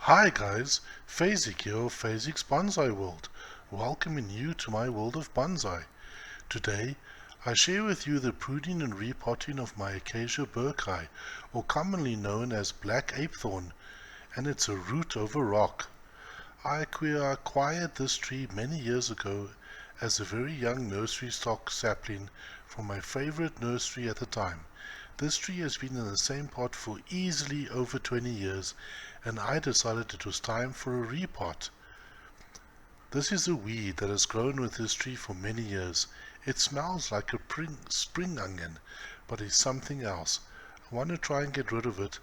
Hi guys, Phasic here of Phasic's Bonsai World, welcoming you to my world of bonsai. Today, I share with you the pruning and repotting of my Acacia Bukei, or commonly known as Black Ape Thorn, and it's a root over rock. I acquired this tree many years ago as a very young nursery stock sapling from my favorite nursery at the time. This tree has been in the same pot for easily over 20 years, and I decided it was time for a repot. This is a weed that has grown with this tree for many years. It smells like a spring onion, but is something else. I want to try and get rid of it.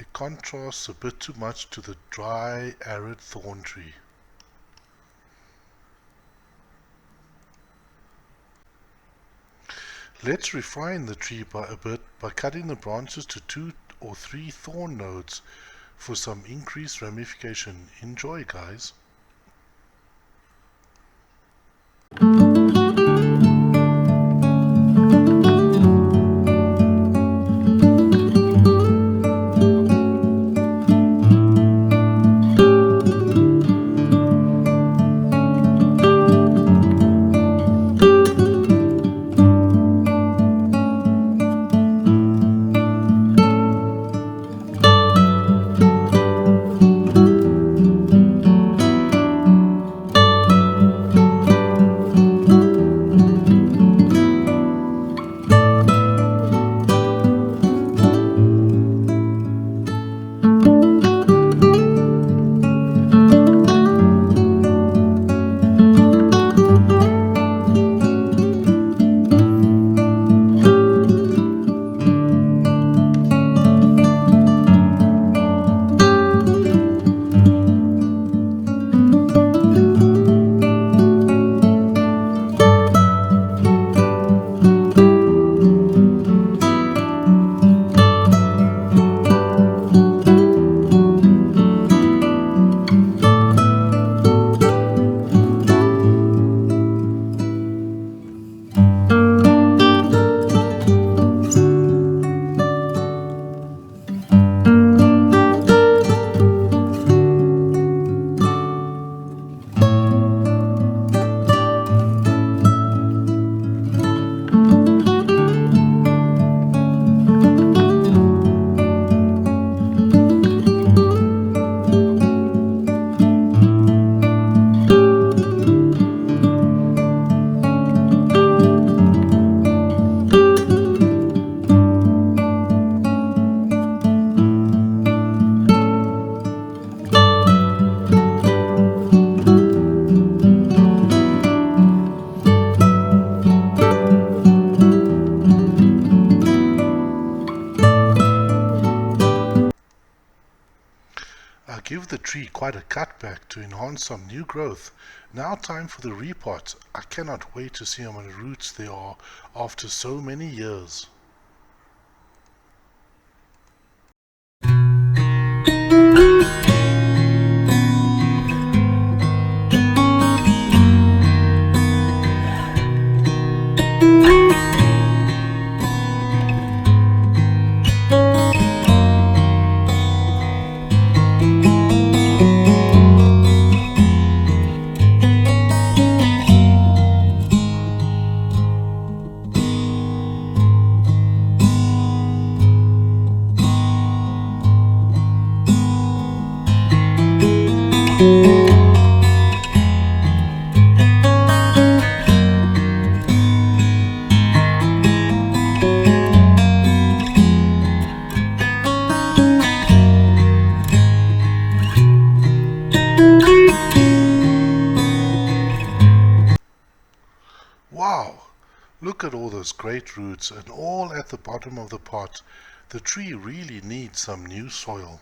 It contrasts a bit too much to the dry, arid thorn tree. Let's refine the tree a bit by cutting the branches to 2 or 3 thorn nodes for some increased ramification. Enjoy, guys! I give the tree quite a cutback to enhance some new growth. Now time for the repot. I cannot wait to see how many roots there are after so many years. Wow! Look at all those great roots and all at the bottom of the pot. The tree really needs some new soil.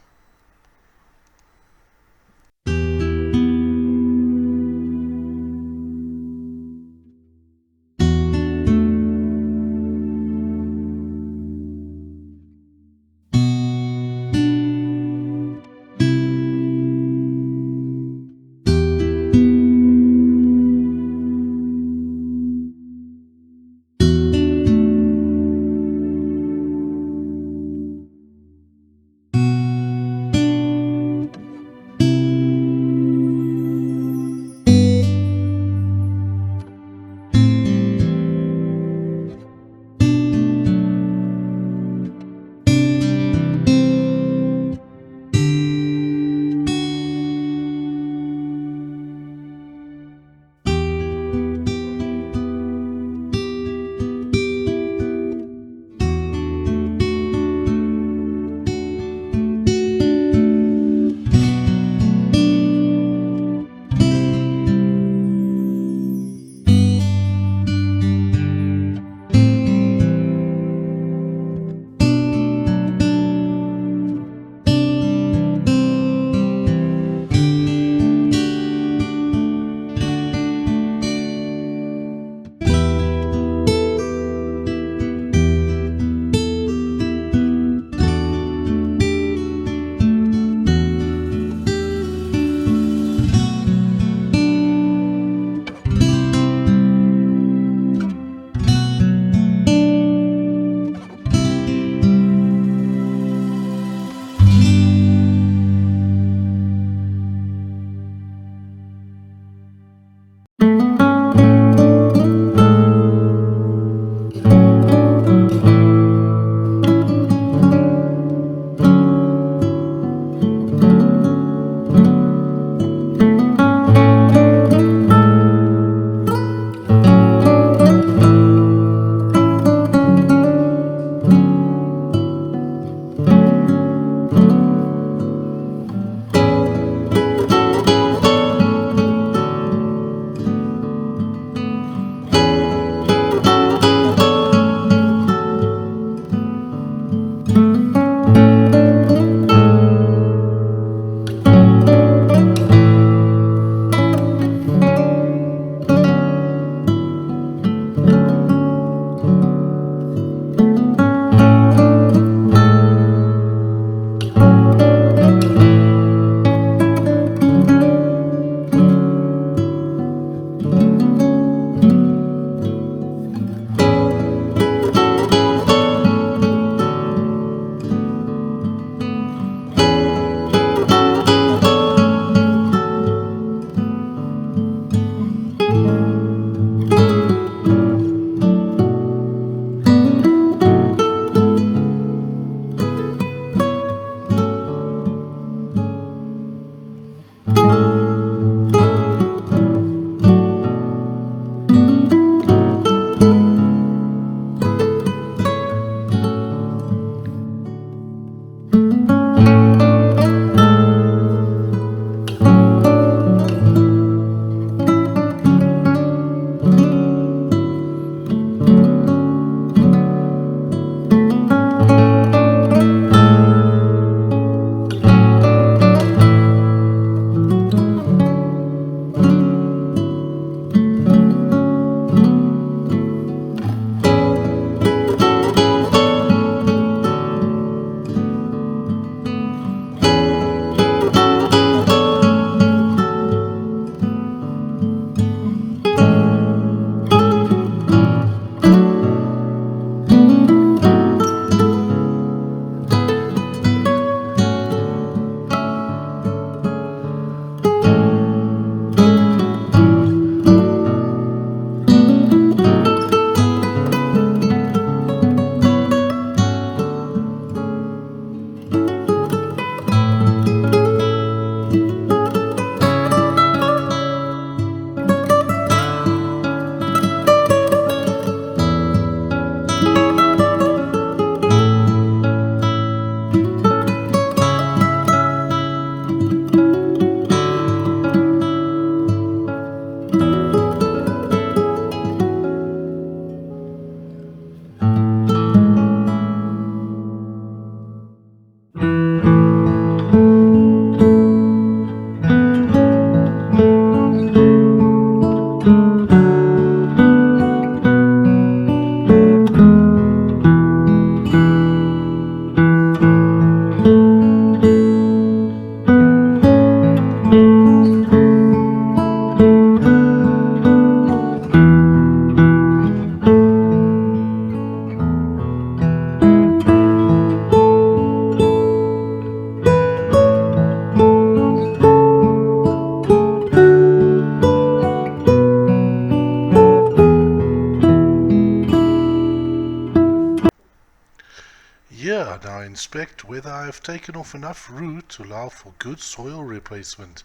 I now inspect whether I have taken off enough root to allow for good soil replacement,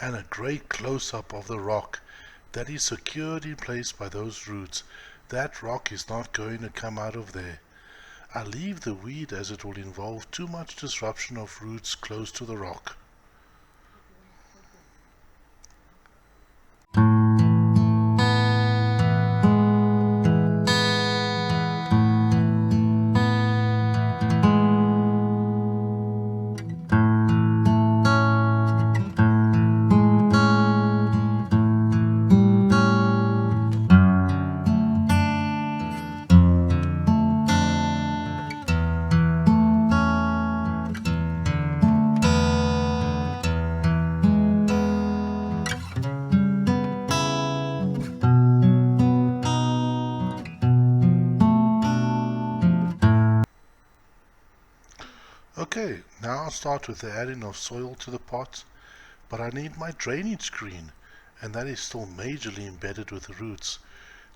and a great close-up of the rock that is secured in place by those roots. That rock is not going to come out of there. I leave the weed as it will involve too much disruption of roots close to the rock. Okay, now I'll start with the adding of soil to the pot, but I need my drainage screen, and that is still majorly embedded with the roots.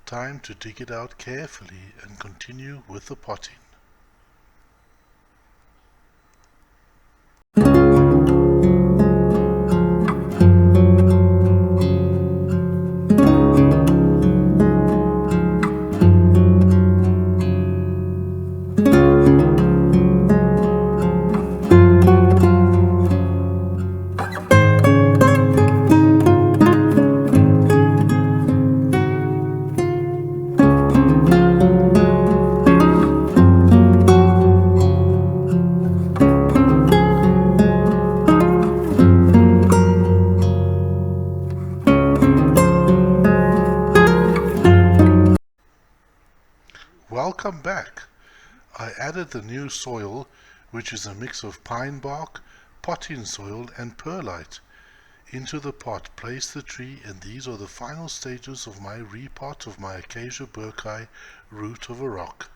Time to dig it out carefully and continue with the potting. Welcome back! I added the new soil, which is a mix of pine bark, potting soil and perlite. Into the pot place the tree, and these are the final stages of my repot of my Acacia Bukei root of a rock.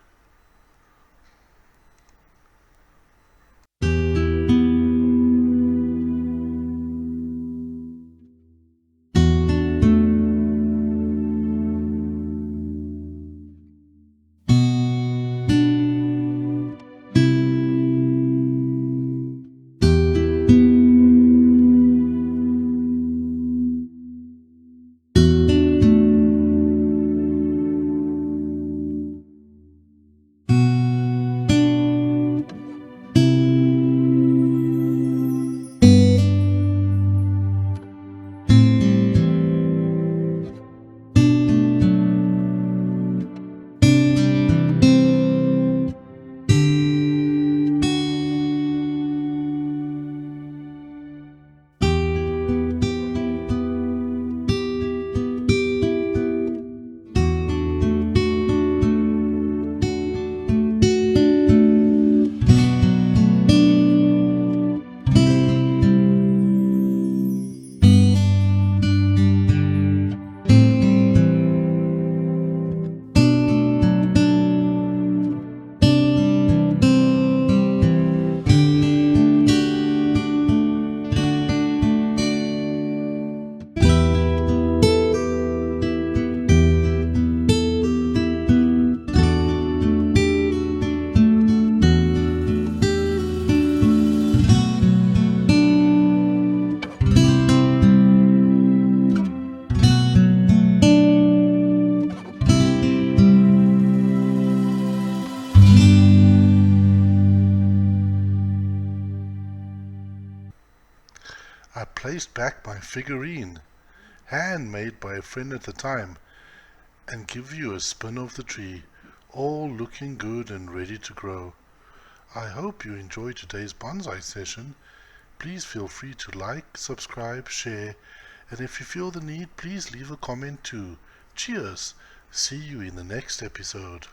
I placed back my figurine, handmade by a friend at the time, and give you a spin of the tree, all looking good and ready to grow. I hope you enjoyed today's bonsai session. Please feel free to like, subscribe, share, and if you feel the need, please leave a comment too. Cheers! See you in the next episode.